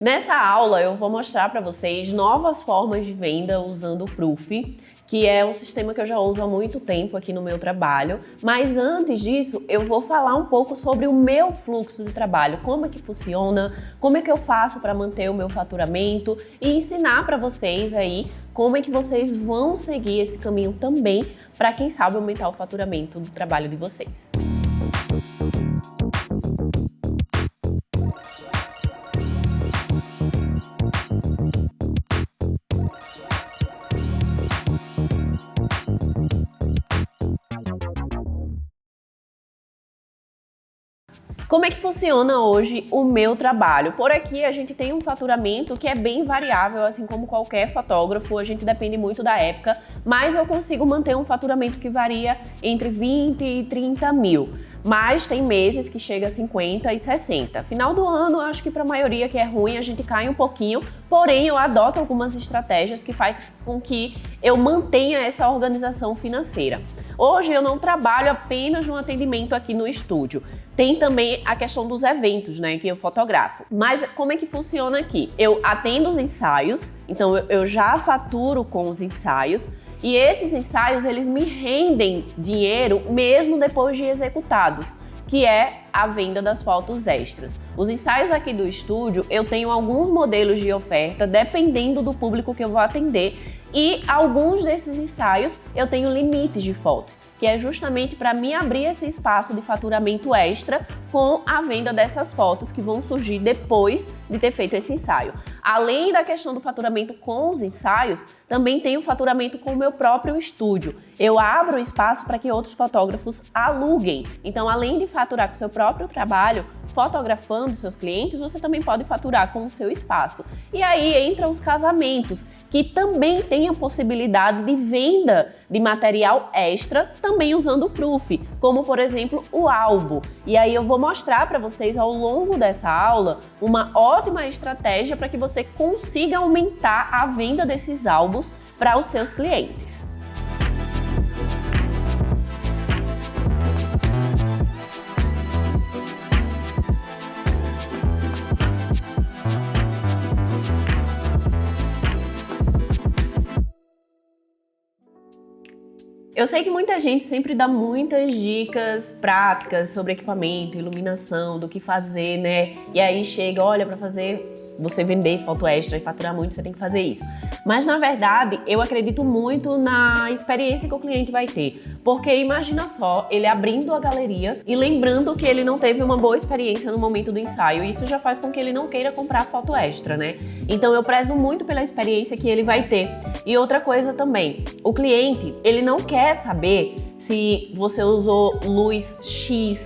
Nessa aula eu vou mostrar para vocês novas formas de venda usando o Proof, que é um sistema que eu já uso há muito tempo aqui no meu trabalho. Mas antes disso, eu vou falar um pouco sobre o meu fluxo de trabalho, como é que funciona, como é que eu faço para manter o meu faturamento e ensinar para vocês aí como é que vocês vão seguir esse caminho também para quem sabe aumentar o faturamento do trabalho de vocês. Como é que funciona hoje o meu trabalho? Por aqui a gente tem um faturamento que é bem variável, assim como qualquer fotógrafo, a gente depende muito da época, mas eu consigo manter um faturamento que varia entre 20 e 30 mil. Mas tem meses que chega a 50 e 60. Final do ano, eu acho que para a maioria que é ruim, a gente cai um pouquinho, porém eu adoto algumas estratégias que faz com que eu mantenha essa organização financeira. Hoje eu não trabalho apenas no atendimento aqui no estúdio. Tem também a questão dos eventos, né, que eu fotografo. Mas como é que funciona aqui? Eu atendo os ensaios, então eu já faturo com os ensaios, e esses ensaios, eles me rendem dinheiro mesmo depois de executados, que é a venda das fotos extras. Os ensaios aqui do estúdio, eu tenho alguns modelos de oferta, dependendo do público que eu vou atender, e alguns desses ensaios eu tenho limites de fotos, que é justamente para me abrir esse espaço de faturamento extra com a venda dessas fotos que vão surgir depois de ter feito esse ensaio. Além da questão do faturamento com os ensaios, também tem o faturamento com o meu próprio estúdio. Eu abro espaço para que outros fotógrafos aluguem. Então, além de faturar com o seu próprio trabalho, fotografando seus clientes, você também pode faturar com o seu espaço. E aí entram os casamentos, que também tem a possibilidade de venda de material extra, também usando o Proof, como por exemplo o álbum. E aí eu vou mostrar para vocês ao longo dessa aula uma ótima estratégia para que você consiga aumentar a venda desses álbuns para os seus clientes. Eu sei que muita gente sempre dá muitas dicas práticas sobre equipamento, iluminação, do que fazer, né? E aí chega, olha, para você vender foto extra e faturar muito, você tem que fazer isso. Mas na verdade, eu acredito muito na experiência que o cliente vai ter. Porque imagina só, ele abrindo a galeria e lembrando que ele não teve uma boa experiência no momento do ensaio. Isso já faz com que ele não queira comprar foto extra, né? Então eu prezo muito pela experiência que ele vai ter. E outra coisa também, o cliente, ele não quer saber se você usou luz X,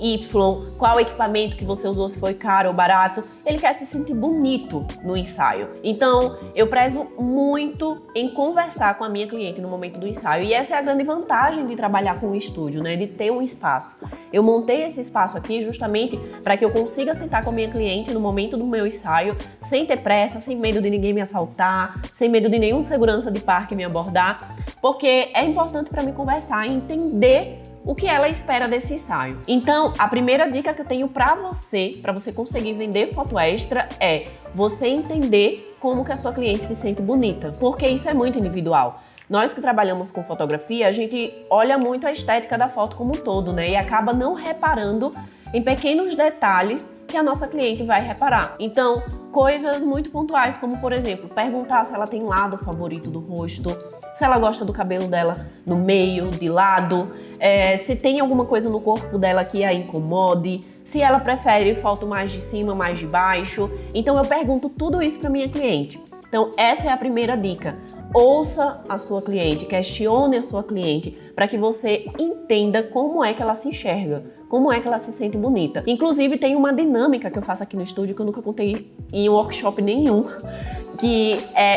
Y, qual equipamento que você usou, se foi caro ou barato. Ele quer se sentir bonito no ensaio. Então, eu prezo muito em conversar com a minha cliente no momento do ensaio. E essa é a grande vantagem de trabalhar com o estúdio, né? De ter um espaço. Eu montei esse espaço aqui justamente para que eu consiga sentar com a minha cliente no momento do meu ensaio, sem ter pressa, sem medo de ninguém me assaltar, sem medo de nenhum segurança de parque me abordar, porque é importante para mim conversar e entender o que ela espera desse ensaio. Então, a primeira dica que eu tenho para você conseguir vender foto extra é você entender como que a sua cliente se sente bonita, porque isso é muito individual. Nós que trabalhamos com fotografia, a gente olha muito a estética da foto como um todo, né? E acaba não reparando em pequenos detalhes que a nossa cliente vai reparar. Então, coisas muito pontuais, como por exemplo, perguntar se ela tem lado favorito do rosto, se ela gosta do cabelo dela no meio, de lado, se tem alguma coisa no corpo dela que a incomode, se ela prefere foto mais de cima, mais de baixo. Então eu pergunto tudo isso para minha cliente. Então essa é a primeira dica. Ouça a sua cliente, questione a sua cliente para que você entenda como é que ela se enxerga, como é que ela se sente bonita. Inclusive tem uma dinâmica que eu faço aqui no estúdio que eu nunca contei em workshop nenhum, que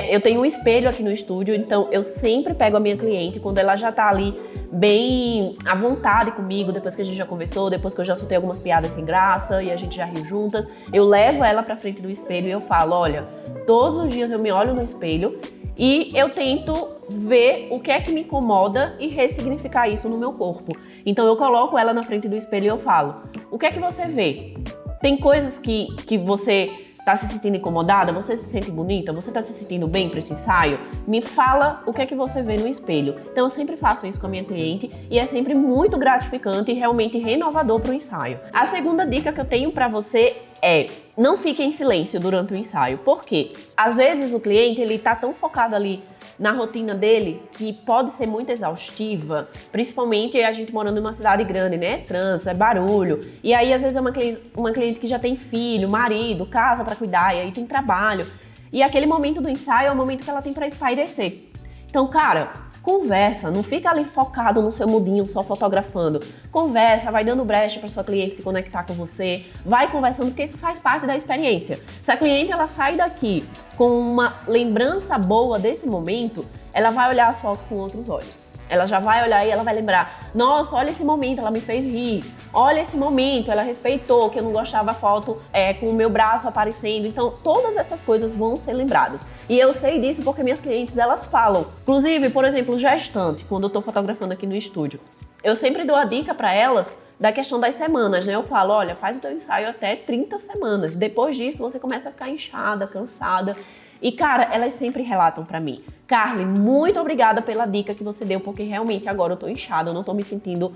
eu tenho um espelho aqui no estúdio, então eu sempre pego a minha cliente quando ela já tá ali bem à vontade comigo, depois que a gente já conversou, depois que eu já soltei algumas piadas sem graça e a gente já riu juntas, eu levo ela pra frente do espelho e eu falo, olha, todos os dias eu me olho no espelho e eu tento ver o que é que me incomoda e ressignificar isso no meu corpo. Então eu coloco ela na frente do espelho e eu falo, o que é que você vê? Tem coisas que você tá se sentindo incomodada? Você se sente bonita? Você tá se sentindo bem para esse ensaio? Me fala o que é que você vê no espelho. Então eu sempre faço isso com a minha cliente e é sempre muito gratificante e realmente renovador para o ensaio. A segunda dica que eu tenho para você é: não fique em silêncio durante o ensaio. Por quê? Às vezes o cliente ele tá tão focado ali na rotina dele que pode ser muito exaustiva, principalmente a gente morando em uma cidade grande, né? É trânsito, é barulho. E aí às vezes é uma cliente que já tem filho, marido, casa para cuidar, e aí tem trabalho. E aquele momento do ensaio é o momento que ela tem para espairecer. Então, cara, conversa, não fica ali focado no seu mudinho só fotografando. Conversa, vai dando brecha para sua cliente se conectar com você, vai conversando, porque isso faz parte da experiência. Se a cliente ela sai daqui com uma lembrança boa desse momento, ela vai olhar as fotos com outros olhos. Ela já vai olhar e ela vai lembrar: nossa, olha esse momento, ela me fez rir. Olha esse momento, ela respeitou que eu não gostava da foto com o meu braço aparecendo. Então, todas essas coisas vão ser lembradas. E eu sei disso porque minhas clientes, elas falam. Inclusive, por exemplo, gestante, quando eu tô fotografando aqui no estúdio, eu sempre dou a dica para elas da questão das semanas, né? Eu falo: olha, faz o teu ensaio até 30 semanas. Depois disso, você começa a ficar inchada, cansada. E, cara, elas sempre relatam pra mim: Carly, muito obrigada pela dica que você deu, porque realmente agora eu tô inchada, eu não tô me sentindo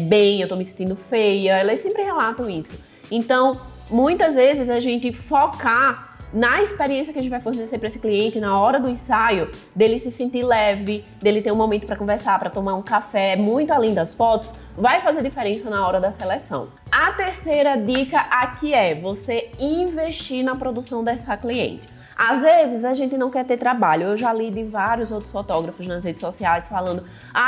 bem, eu tô me sentindo feia. Elas sempre relatam isso. Então, muitas vezes a gente focar na experiência que a gente vai fornecer para esse cliente na hora do ensaio, dele se sentir leve, dele ter um momento para conversar, para tomar um café, muito além das fotos, vai fazer diferença na hora da seleção. A terceira dica aqui é você investir na produção dessa cliente. Às vezes a gente não quer ter trabalho. Eu já li de vários outros fotógrafos nas redes sociais falando: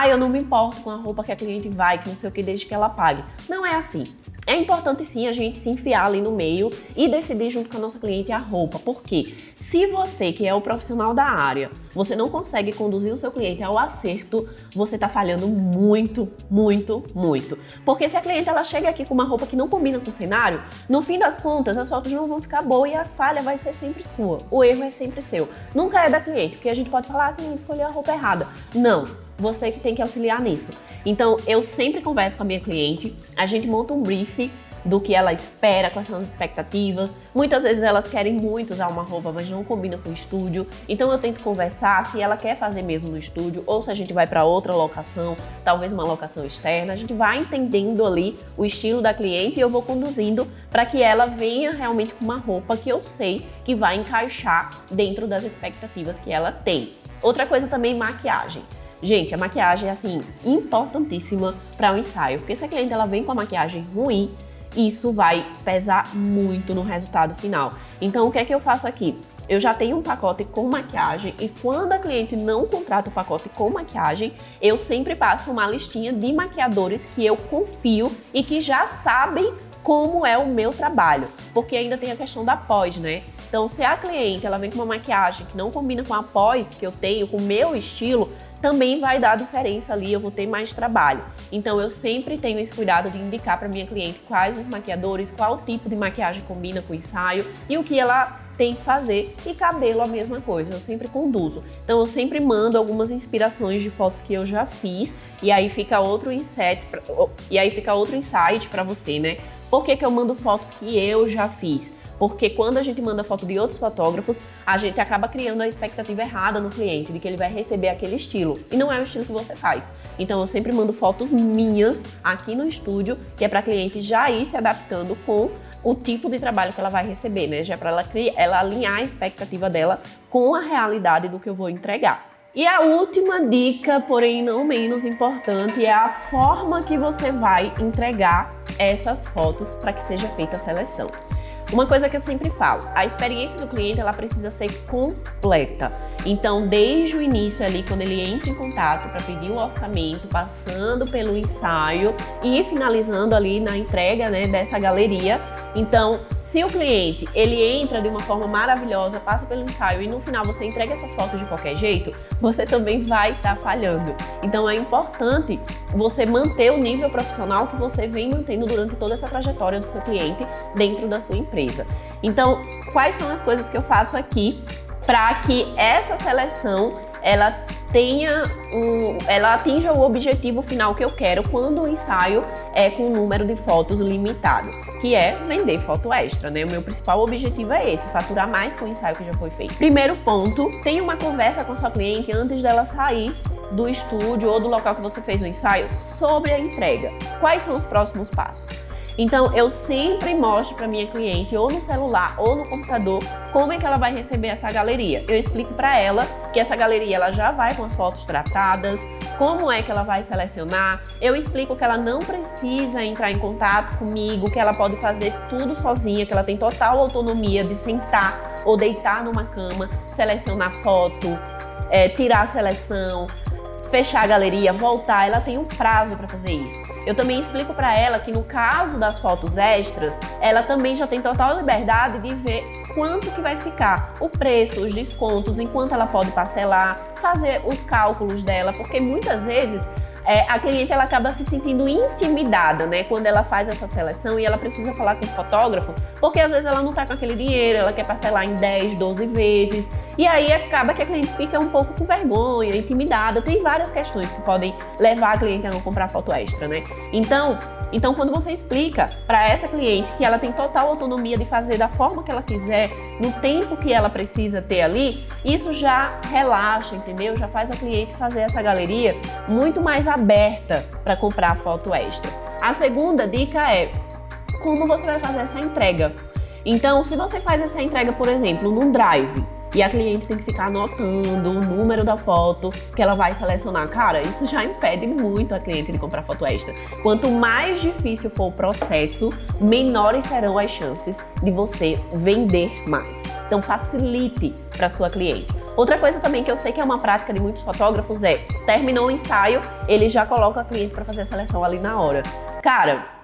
eu não me importo com a roupa que a cliente vai, que não sei o que, desde que ela pague. Não é assim. É importante sim a gente se enfiar ali no meio e decidir junto com a nossa cliente a roupa. Por quê? Se você, que é o profissional da área, você não consegue conduzir o seu cliente ao acerto, você tá falhando muito, muito, muito. Porque se a cliente ela chega aqui com uma roupa que não combina com o cenário, no fim das contas as fotos não vão ficar boas e a falha vai ser sempre sua. O erro é sempre seu. Nunca é da cliente, porque a gente pode falar: a cliente escolheu a roupa errada. Não. Você que tem que auxiliar nisso. Então, eu sempre converso com a minha cliente, a gente monta um brief do que ela espera, quais são as expectativas. Muitas vezes elas querem muito usar uma roupa, mas não combina com o estúdio. Então eu tento conversar se ela quer fazer mesmo no estúdio ou se a gente vai para outra locação, talvez uma locação externa. A gente vai entendendo ali o estilo da cliente e eu vou conduzindo para que ela venha realmente com uma roupa que eu sei que vai encaixar dentro das expectativas que ela tem. Outra coisa também, maquiagem. Gente, a maquiagem é assim, importantíssima para um ensaio, porque se a cliente ela vem com a maquiagem ruim, isso vai pesar muito no resultado final. Então, o que é que eu faço aqui? Eu já tenho um pacote com maquiagem e quando a cliente não contrata o pacote com maquiagem, eu sempre passo uma listinha de maquiadores que eu confio e que já sabem como é o meu trabalho, porque ainda tem a questão da pós, né? Então, se a cliente ela vem com uma maquiagem que não combina com a pós que eu tenho, com o meu estilo, também vai dar diferença ali, eu vou ter mais trabalho. Então, eu sempre tenho esse cuidado de indicar para minha cliente quais os maquiadores, qual tipo de maquiagem combina com o ensaio e o que ela tem que fazer. E cabelo a mesma coisa, eu sempre conduzo. Então, eu sempre mando algumas inspirações de fotos que eu já fiz e aí fica outro insight para você, né? Por que eu mando fotos que eu já fiz? Porque quando a gente manda foto de outros fotógrafos, a gente acaba criando a expectativa errada no cliente, de que ele vai receber aquele estilo. E não é o estilo que você faz. Então eu sempre mando fotos minhas aqui no estúdio, que é para a cliente já ir se adaptando com o tipo de trabalho que ela vai receber, né? Já é para ela alinhar a expectativa dela com a realidade do que eu vou entregar. E a última dica, porém não menos importante, é a forma que você vai entregar essas fotos para que seja feita a seleção. Uma coisa que eu sempre falo, a experiência do cliente ela precisa ser completa. Então, desde o início ali, quando ele entra em contato para pedir o orçamento, passando pelo ensaio e finalizando ali na entrega, né, dessa galeria. Então, se o cliente ele entra de uma forma maravilhosa, passa pelo ensaio e no final você entrega essas fotos de qualquer jeito, você também vai estar falhando. Então, é importante você manter o nível profissional que você vem mantendo durante toda essa trajetória do seu cliente dentro da sua empresa. Então, quais são as coisas que eu faço aqui para que essa seleção ela ela atinja o objetivo final que eu quero quando o ensaio é com um número de fotos limitado, que é vender foto extra, né? O meu principal objetivo é esse, faturar mais com o ensaio que já foi feito. Primeiro ponto, tenha uma conversa com a sua cliente antes dela sair do estúdio ou do local que você fez o ensaio sobre a entrega. Quais são os próximos passos? Então, eu sempre mostro para minha cliente, ou no celular ou no computador, como é que ela vai receber essa galeria. Eu explico para ela que essa galeria ela já vai com as fotos tratadas, como é que ela vai selecionar. Eu explico que ela não precisa entrar em contato comigo, que ela pode fazer tudo sozinha, que ela tem total autonomia de sentar ou deitar numa cama, selecionar foto, tirar a seleção, fechar a galeria, voltar, ela tem um prazo para fazer isso. Eu também explico para ela que no caso das fotos extras, ela também já tem total liberdade de ver quanto que vai ficar, o preço, os descontos, enquanto ela pode parcelar, fazer os cálculos dela, porque muitas vezes a cliente ela acaba se sentindo intimidada, né, quando ela faz essa seleção e ela precisa falar com o fotógrafo, porque às vezes ela não tá com aquele dinheiro, ela quer parcelar em 10, 12 vezes, e aí acaba que a cliente fica um pouco com vergonha, intimidada. Tem várias questões que podem levar a cliente a não comprar foto extra, né? Então quando você explica para essa cliente que ela tem total autonomia de fazer da forma que ela quiser, no tempo que ela precisa ter ali, isso já relaxa, entendeu? Já faz a cliente fazer essa galeria muito mais aberta para comprar foto extra. A segunda dica é como você vai fazer essa entrega. Então, se você faz essa entrega, por exemplo, num drive, e a cliente tem que ficar anotando o número da foto que ela vai selecionar. Cara, isso já impede muito a cliente de comprar foto extra. Quanto mais difícil for o processo, menores serão as chances de você vender mais. Então, facilite para sua cliente. Outra coisa também que eu sei que é uma prática de muitos fotógrafos é, terminou o ensaio, ele já coloca a cliente para fazer a seleção ali na hora. Cara,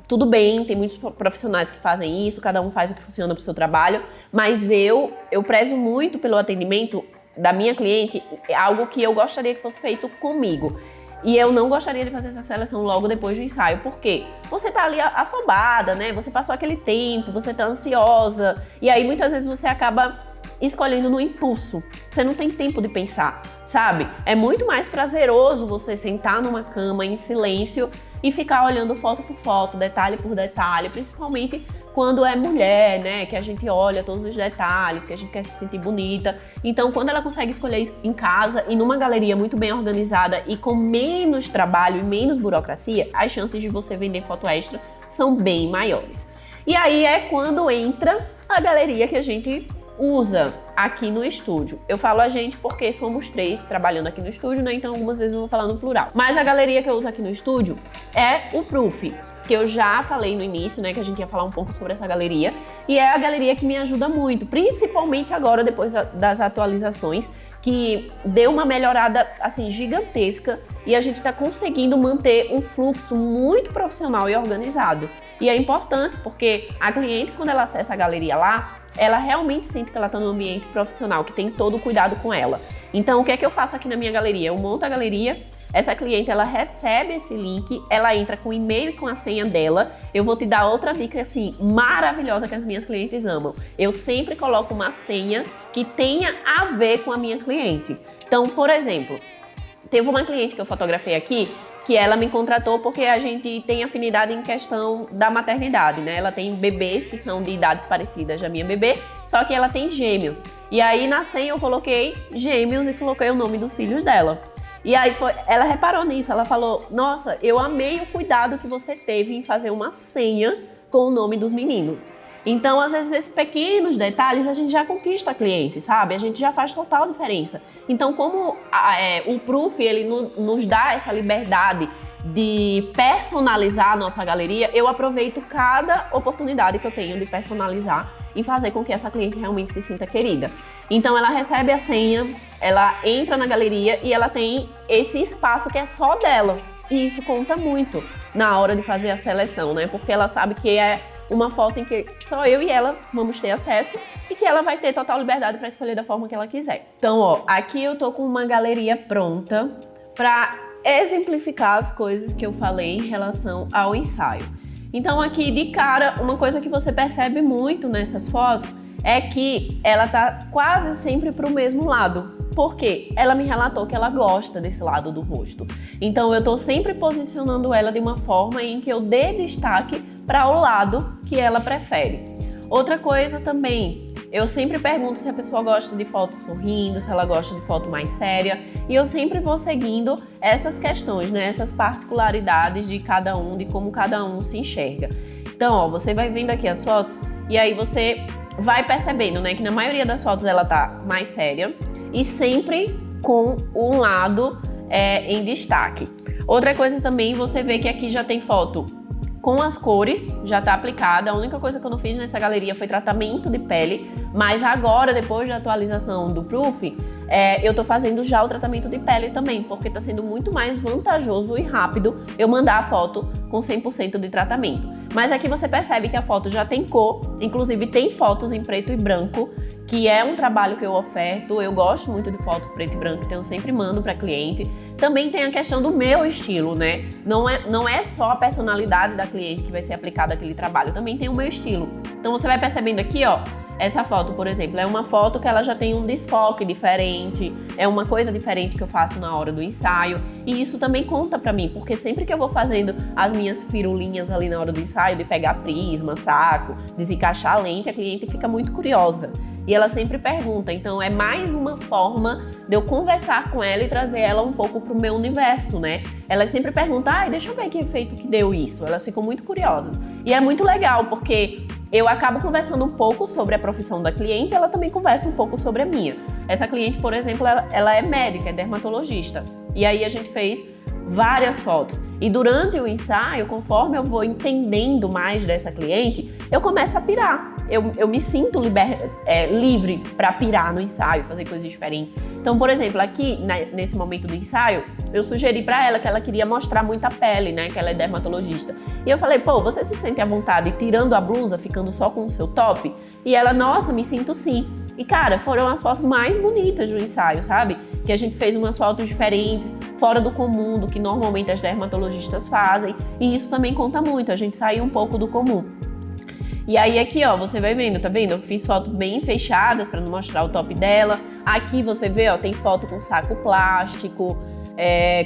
tudo bem, tem muitos profissionais que fazem isso, cada um faz o que funciona para o seu trabalho, mas eu prezo muito pelo atendimento da minha cliente, algo que eu gostaria que fosse feito comigo. E eu não gostaria de fazer essa seleção logo depois do ensaio, porque você tá ali afobada, né? Você passou aquele tempo, você tá ansiosa, e aí muitas vezes você acaba escolhendo no impulso. Você não tem tempo de pensar, sabe? É muito mais prazeroso você sentar numa cama em silêncio e ficar olhando foto por foto, detalhe por detalhe, principalmente quando é mulher, né? Que a gente olha todos os detalhes, que a gente quer se sentir bonita. Então, quando ela consegue escolher isso em casa e numa galeria muito bem organizada e com menos trabalho e menos burocracia, as chances de você vender foto extra são bem maiores. E aí é quando entra a galeria que a gente usa aqui no estúdio. Eu falo a gente porque somos 3 trabalhando aqui no estúdio, né? Então algumas vezes eu vou falar no plural. Mas a galeria que eu uso aqui no estúdio é o Proof, que eu já falei no início, né? Que a gente ia falar um pouco sobre essa galeria. E é a galeria que me ajuda muito, principalmente agora, depois das atualizações, que deu uma melhorada, assim, gigantesca. E a gente tá conseguindo manter um fluxo muito profissional e organizado. E é importante porque a cliente, quando ela acessa a galeria lá, ela realmente sente que ela está num ambiente profissional, que tem todo o cuidado com ela. Então, o que é que eu faço aqui na minha galeria? Eu monto a galeria, essa cliente, ela recebe esse link, ela entra com o e-mail e com a senha dela. Eu vou te dar outra dica, assim, maravilhosa que as minhas clientes amam. Eu sempre coloco uma senha que tenha a ver com a minha cliente. Então, por exemplo, teve uma cliente que eu fotografei aqui, que ela me contratou porque a gente tem afinidade em questão da maternidade, né? Ela tem bebês que são de idades parecidas da minha bebê, só que ela tem gêmeos. E aí na senha eu coloquei gêmeos e coloquei o nome dos filhos dela. E aí ela reparou nisso, ela falou, nossa, eu amei o cuidado que você teve em fazer uma senha com o nome dos meninos. Então, às vezes, esses pequenos detalhes a gente já conquista a cliente, sabe? A gente já faz total diferença. Então, como o Proof, ele nos dá essa liberdade de personalizar a nossa galeria, eu aproveito cada oportunidade que eu tenho de personalizar e fazer com que essa cliente realmente se sinta querida. Então, ela recebe a senha, ela entra na galeria e ela tem esse espaço que é só dela. E isso conta muito na hora de fazer a seleção, né? Porque ela sabe que é uma foto em que só eu e ela vamos ter acesso e que ela vai ter total liberdade para escolher da forma que ela quiser. Então, ó, aqui eu tô com uma galeria pronta para exemplificar as coisas que eu falei em relação ao ensaio. Então, aqui de cara, uma coisa que você percebe muito nessas fotos é que ela tá quase sempre para o mesmo lado. porque ela me relatou que ela gosta desse lado do rosto. Então eu tô sempre posicionando ela de uma forma em que eu dê destaque para o lado que ela prefere. Outra coisa também, eu sempre pergunto se a pessoa gosta de foto sorrindo, se ela gosta de foto mais séria, e eu sempre vou seguindo essas questões, né? Essas particularidades de cada um, de como cada um se enxerga. Então, ó, você vai vendo aqui as fotos e aí você vai percebendo, né, que na maioria das fotos ela tá mais séria e sempre com um lado em destaque. Outra coisa também, você vê que aqui já tem foto com as cores, já tá aplicada. A única coisa que eu não fiz nessa galeria foi tratamento de pele, mas agora, depois da atualização do Proof, eu tô fazendo já o tratamento de pele também, porque tá sendo muito mais vantajoso e rápido eu mandar a foto com 100% de tratamento. Mas aqui você percebe que a foto já tem cor, inclusive tem fotos em preto e branco, que é um trabalho que eu oferto. Eu gosto muito de foto preto e branco, então eu sempre mando para cliente. Também tem a questão do meu estilo, né? Não é só a personalidade da cliente que vai ser aplicada àquele trabalho, também tem o meu estilo. Então você vai percebendo aqui, ó, essa foto, por exemplo, é uma foto que ela já tem um desfoque diferente, é uma coisa diferente que eu faço na hora do ensaio, e isso também conta pra mim, porque sempre que eu vou fazendo as minhas firulinhas ali na hora do ensaio, de pegar prisma, saco, desencaixar a lente, a cliente fica muito curiosa. E ela sempre pergunta, então é mais uma forma de eu conversar com ela e trazer ela um pouco pro meu universo, né? Elas sempre perguntam, deixa eu ver que efeito que deu isso. Elas ficam muito curiosas. E é muito legal, porque eu acabo conversando um pouco sobre a profissão da cliente e ela também conversa um pouco sobre a minha. Essa cliente, por exemplo, ela é médica, é dermatologista. E aí a gente fez várias fotos. E durante o ensaio, conforme eu vou entendendo mais dessa cliente, eu começo a pirar. Eu me sinto livre para pirar no ensaio, fazer coisas diferentes. Então, por exemplo, aqui, nesse momento do ensaio, eu sugeri para ela que ela queria mostrar muito a pele, né? Que ela é dermatologista. E eu falei, pô, você se sente à vontade tirando a blusa, ficando só com o seu top? E ela, nossa, me sinto sim. E, cara, foram as fotos mais bonitas do ensaio, sabe? Que a gente fez umas fotos diferentes, fora do comum, do que normalmente as dermatologistas fazem. E isso também conta muito, a gente saiu um pouco do comum. E aí aqui, ó, você vai vendo, tá vendo? Eu fiz fotos bem fechadas para não mostrar o top dela. Aqui você vê, ó, tem foto com saco plástico,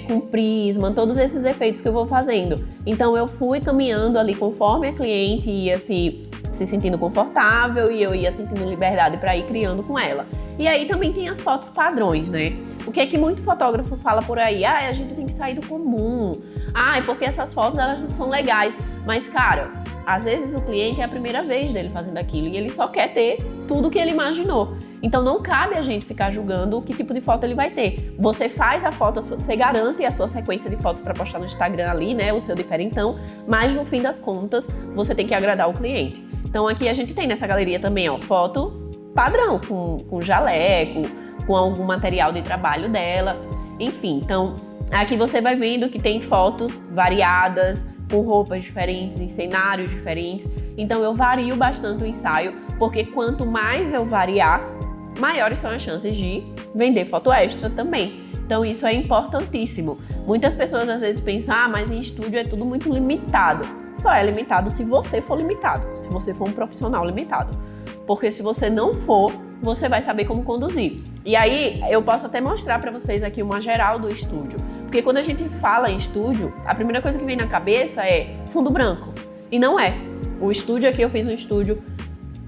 com prisma, todos esses efeitos que eu vou fazendo. Então eu fui caminhando ali conforme a cliente ia se sentindo confortável e eu ia sentindo liberdade para ir criando com ela. E aí também tem as fotos padrões, né? O que é que muito fotógrafo fala por aí? A gente tem que sair do comum. É porque essas fotos elas não são legais. Mas, cara, às vezes o cliente é a primeira vez dele fazendo aquilo e ele só quer ter tudo que ele imaginou. Então não cabe a gente ficar julgando que tipo de foto ele vai ter. Você faz a foto, você garante a sua sequência de fotos para postar no Instagram ali, né? O seu diferentão, mas no fim das contas você tem que agradar o cliente. Então aqui a gente tem nessa galeria também, ó, foto padrão, com jaleco, com algum material de trabalho dela, enfim. Então aqui você vai vendo que tem fotos variadas, com roupas diferentes, em cenários diferentes. Então eu vario bastante o ensaio, porque quanto mais eu variar, maiores são as chances de vender foto extra também. Então isso é importantíssimo. Muitas pessoas às vezes pensam, mas em estúdio é tudo muito limitado. Só é limitado se você for limitado, se você for um profissional limitado. Porque se você não for, você vai saber como conduzir. E aí eu posso até mostrar para vocês aqui uma geral do estúdio. Porque quando a gente fala em estúdio, a primeira coisa que vem na cabeça é fundo branco. E não é. O estúdio aqui, eu fiz um estúdio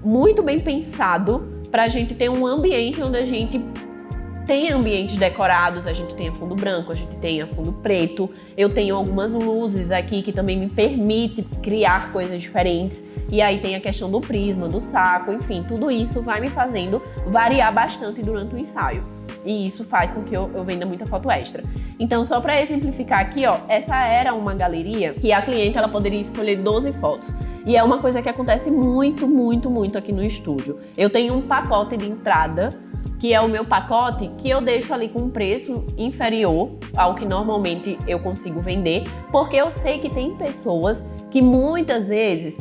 muito bem pensado para a gente ter um ambiente onde a gente tem ambientes decorados, a gente tem fundo branco, a gente tem fundo preto. Eu tenho algumas luzes aqui que também me permite criar coisas diferentes. E aí tem a questão do prisma, do saco, enfim, tudo isso vai me fazendo variar bastante durante o ensaio. E isso faz com que eu venda muita foto extra. Então, só para exemplificar aqui, ó, essa era uma galeria que a cliente ela poderia escolher 12 fotos. E é uma coisa que acontece muito, muito, muito aqui no estúdio. Eu tenho um pacote de entrada, que é o meu pacote, que eu deixo ali com um preço inferior ao que normalmente eu consigo vender, porque eu sei que tem pessoas que muitas vezes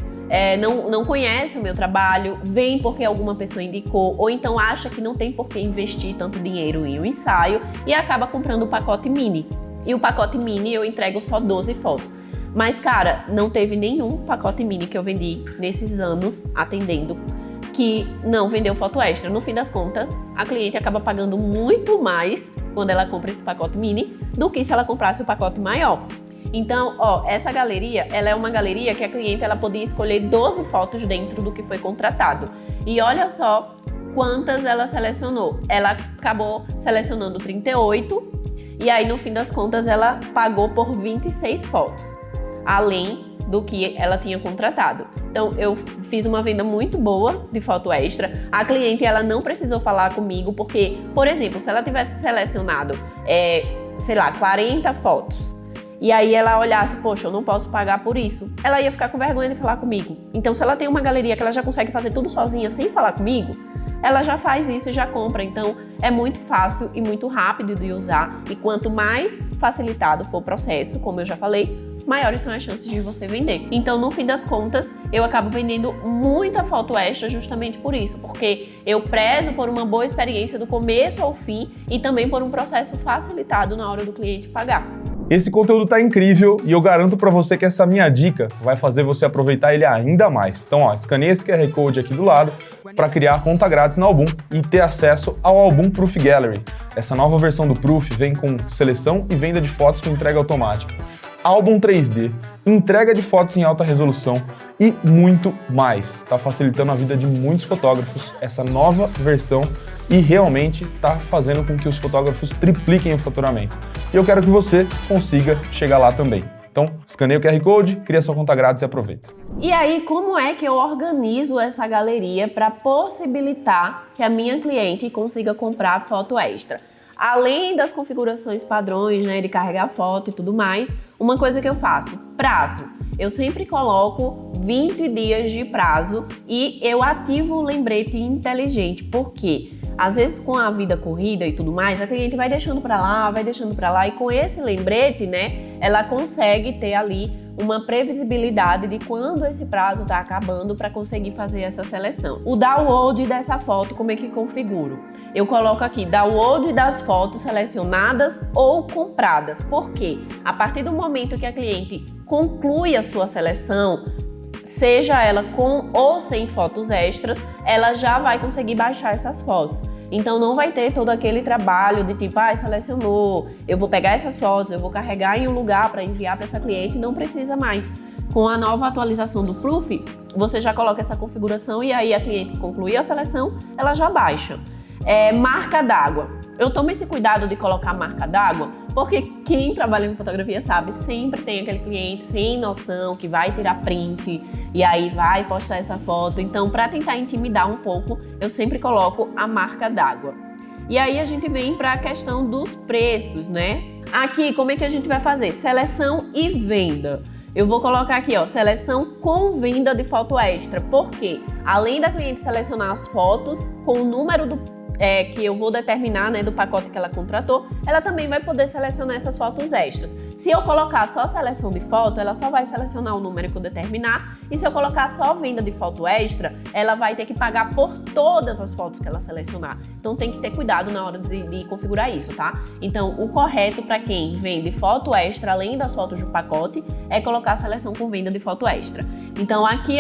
não conhecem o meu trabalho, vem porque alguma pessoa indicou, ou então acha que não tem por que investir tanto dinheiro em um ensaio e acaba comprando o pacote mini. E o pacote mini eu entrego só 12 fotos. Mas, cara, não teve nenhum pacote mini que eu vendi nesses anos atendendo que não vendeu foto extra. No fim das contas, a cliente acaba pagando muito mais quando ela compra esse pacote mini do que se ela comprasse o pacote maior. Então, essa galeria, ela é uma galeria que a cliente ela podia escolher 12 fotos dentro do que foi contratado. E olha só quantas ela selecionou. Ela acabou selecionando 38 e aí no fim das contas ela pagou por 26 fotos, além do que ela tinha contratado. Então eu fiz uma venda muito boa de foto extra. A cliente ela não precisou falar comigo porque, por exemplo, se ela tivesse selecionado, 40 fotos, e aí ela olhasse, poxa, eu não posso pagar por isso, ela ia ficar com vergonha de falar comigo. Então se ela tem uma galeria que ela já consegue fazer tudo sozinha sem falar comigo, ela já faz isso e já compra. Então é muito fácil e muito rápido de usar, e quanto mais facilitado for o processo, como eu já falei, maiores são as chances de você vender. Então, no fim das contas, eu acabo vendendo muita foto extra justamente por isso, porque eu prezo por uma boa experiência do começo ao fim e também por um processo facilitado na hora do cliente pagar. Esse conteúdo tá incrível e eu garanto para você que essa minha dica vai fazer você aproveitar ele ainda mais. Então, escaneia esse QR Code aqui do lado para criar conta grátis na Album e ter acesso ao Album Proof Gallery. Essa nova versão do Proof vem com seleção e venda de fotos com entrega automática, álbum 3D, entrega de fotos em alta resolução e muito mais. Está facilitando a vida de muitos fotógrafos essa nova versão e realmente está fazendo com que os fotógrafos tripliquem o faturamento. E eu quero que você consiga chegar lá também. Então, escaneia o QR Code, cria sua conta grátis e aproveita. E aí, como é que eu organizo essa galeria para possibilitar que a minha cliente consiga comprar foto extra? Além das configurações padrões, né, de carregar foto e tudo mais, uma coisa que eu faço, prazo. Eu sempre coloco 20 dias de prazo e eu ativo o lembrete inteligente, porque às vezes com a vida corrida e tudo mais, a cliente vai deixando para lá e com esse lembrete, né, ela consegue ter ali uma previsibilidade de quando esse prazo está acabando para conseguir fazer essa seleção. O download dessa foto, como é que configuro? Eu coloco aqui download das fotos selecionadas ou compradas. Por quê? A partir do momento que a cliente conclui a sua seleção, seja ela com ou sem fotos extras, ela já vai conseguir baixar essas fotos. Então não vai ter todo aquele trabalho de tipo, selecionou, eu vou pegar essas fotos, eu vou carregar em um lugar para enviar para essa cliente, não precisa mais. Com a nova atualização do Proof, você já coloca essa configuração e aí a cliente concluir a seleção, ela já baixa. Marca d'água. Eu tomo esse cuidado de colocar marca d'água porque quem trabalha em fotografia sabe, sempre tem aquele cliente sem noção que vai tirar print e aí vai postar essa foto. Então, para tentar intimidar um pouco, eu sempre coloco a marca d'água. E aí a gente vem para a questão dos preços, né? Aqui, como é que a gente vai fazer? Seleção e venda. Eu vou colocar aqui, seleção com venda de foto extra. Por quê? Além da cliente selecionar as fotos com o número que eu vou determinar, né, do pacote que ela contratou, ela também vai poder selecionar essas fotos extras. Se eu colocar só seleção de foto, ela só vai selecionar o número que eu determinar, e se eu colocar só venda de foto extra, ela vai ter que pagar por todas as fotos que ela selecionar. Então tem que ter cuidado na hora de configurar isso, tá? Então o correto para quem vende foto extra, além das fotos do pacote, é colocar a seleção com venda de foto extra. Então aqui,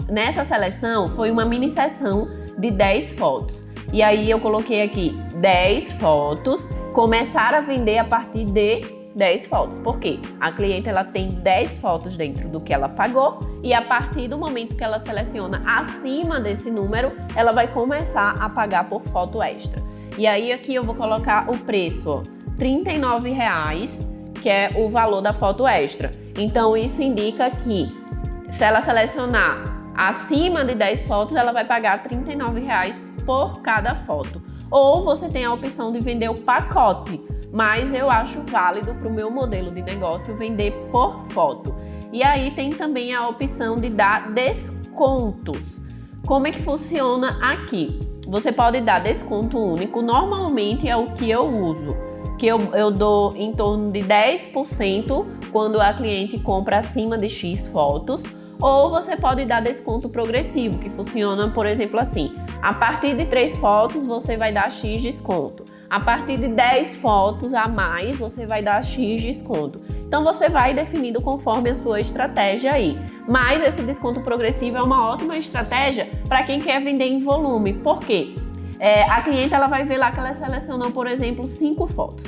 nessa seleção foi uma mini sessão de 10 fotos. E aí eu coloquei aqui 10 fotos, começar a vender a partir de 10 fotos. Por quê? A cliente ela tem 10 fotos dentro do que ela pagou e a partir do momento que ela seleciona acima desse número, ela vai começar a pagar por foto extra. E aí aqui eu vou colocar o preço, R$39, que é o valor da foto extra. Então isso indica que se ela selecionar acima de 10 fotos, ela vai pagar R$39 por cada foto. Ou você tem a opção de vender o pacote, mas eu acho válido para o meu modelo de negócio vender por foto. E aí tem também a opção de dar descontos. Como é que funciona aqui? Você pode dar desconto único, normalmente é o que eu uso, que eu dou em torno de 10% quando a cliente compra acima de X fotos, ou você pode dar desconto progressivo, que funciona, por exemplo, assim, A partir de 3 fotos, você vai dar X desconto. A partir de 10 fotos a mais, você vai dar X desconto. Então, você vai definindo conforme a sua estratégia aí. Mas esse desconto progressivo é uma ótima estratégia para quem quer vender em volume. Por quê? A cliente ela vai ver lá que ela selecionou, por exemplo, 5 fotos.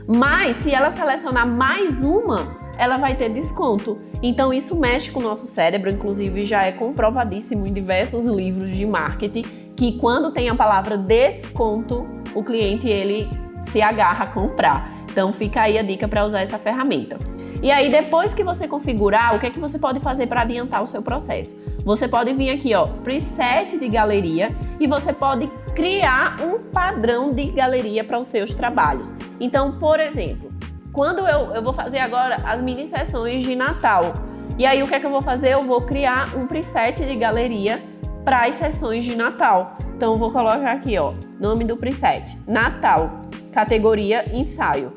Mas, se ela selecionar mais uma, ela vai ter desconto. Então, isso mexe com o nosso cérebro. Inclusive, já é comprovadíssimo em diversos livros de marketing que quando tem a palavra desconto, o cliente ele se agarra a comprar. Então fica aí a dica para usar essa ferramenta. E aí depois que você configurar, o que é que você pode fazer para adiantar o seu processo? Você pode vir aqui, ó, preset de galeria e você pode criar um padrão de galeria para os seus trabalhos. Então, por exemplo, quando eu vou fazer agora as mini sessões de Natal, e aí o que é que eu vou fazer? Eu vou criar um preset de galeria para as sessões de Natal. Então, eu vou colocar aqui, ó, nome do preset, Natal, categoria ensaio.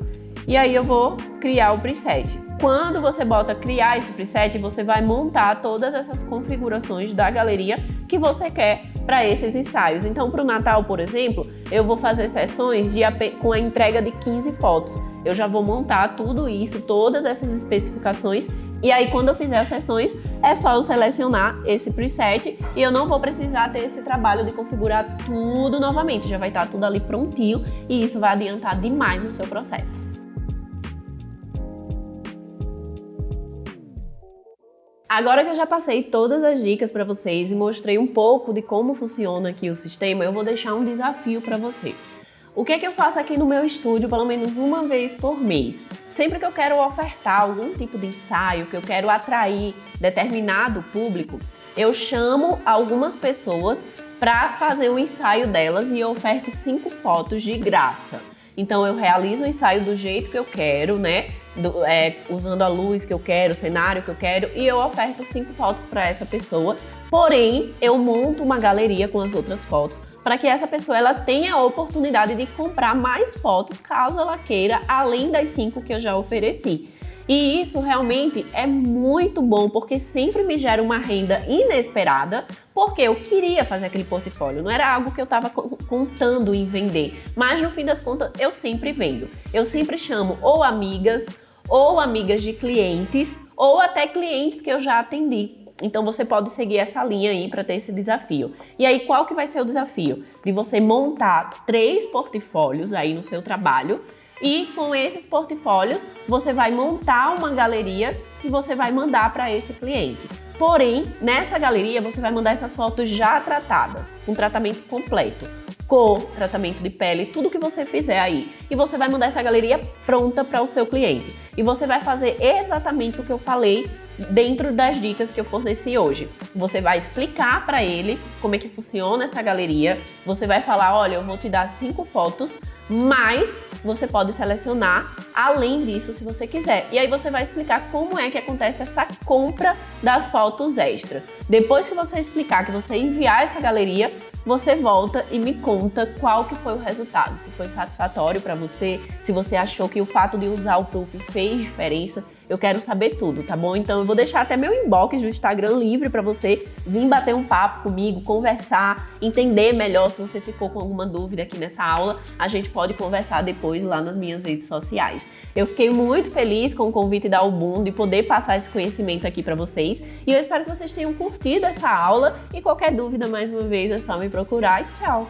E aí eu vou criar o preset. Quando você bota criar esse preset, você vai montar todas essas configurações da galeria que você quer para esses ensaios. Então, para o Natal, por exemplo, eu vou fazer sessões com a entrega de 15 fotos. Eu já vou montar tudo isso, todas essas especificações. E aí, quando eu fizer as sessões, é só eu selecionar esse preset e eu não vou precisar ter esse trabalho de configurar tudo novamente. Já vai estar tudo ali prontinho e isso vai adiantar demais o seu processo. Agora que eu já passei todas as dicas para vocês e mostrei um pouco de como funciona aqui o sistema, eu vou deixar um desafio para você. O que é que eu faço aqui no meu estúdio pelo menos uma vez por mês? Sempre que eu quero ofertar algum tipo de ensaio, que eu quero atrair determinado público, eu chamo algumas pessoas para fazer o ensaio delas e eu oferto 5 fotos de graça. Então eu realizo o ensaio do jeito que eu quero, né? Usando a luz que eu quero, o cenário que eu quero, e eu oferto 5 fotos para essa pessoa. Porém, eu monto uma galeria com as outras fotos para que essa pessoa ela tenha a oportunidade de comprar mais fotos caso ela queira, além das 5 que eu já ofereci. E isso realmente é muito bom, porque sempre me gera uma renda inesperada, porque eu queria fazer aquele portfólio, não era algo que eu estava contando em vender, mas no fim das contas eu sempre vendo. Eu sempre chamo ou amigas de clientes, ou até clientes que eu já atendi. Então você pode seguir essa linha aí para ter esse desafio. E aí qual que vai ser o desafio? De você montar 3 portfólios aí no seu trabalho, e com esses portfólios, você vai montar uma galeria e você vai mandar para esse cliente. Porém, nessa galeria, você vai mandar essas fotos já tratadas, com tratamento completo. Cor, tratamento de pele, tudo que você fizer aí. E você vai mandar essa galeria pronta para o seu cliente. E você vai fazer exatamente o que eu falei dentro das dicas que eu forneci hoje. Você vai explicar para ele como é que funciona essa galeria. Você vai falar, olha, eu vou te dar 5 fotos, mas você pode selecionar além disso se você quiser. E aí você vai explicar como é que acontece essa compra das fotos extra. Depois que você explicar, que você enviar essa galeria, você volta e me conta qual que foi o resultado. Se foi satisfatório para você, se você achou que o fato de usar o Proof fez diferença. Eu quero saber tudo, tá bom? Então eu vou deixar até meu inbox do Instagram livre para você vir bater um papo comigo, conversar, entender melhor se você ficou com alguma dúvida aqui nessa aula. A gente pode conversar depois lá nas minhas redes sociais. Eu fiquei muito feliz com o convite da Album de poder passar esse conhecimento aqui para vocês. E eu espero que vocês tenham curtido essa aula. E qualquer dúvida, mais uma vez, é só me procurar e tchau!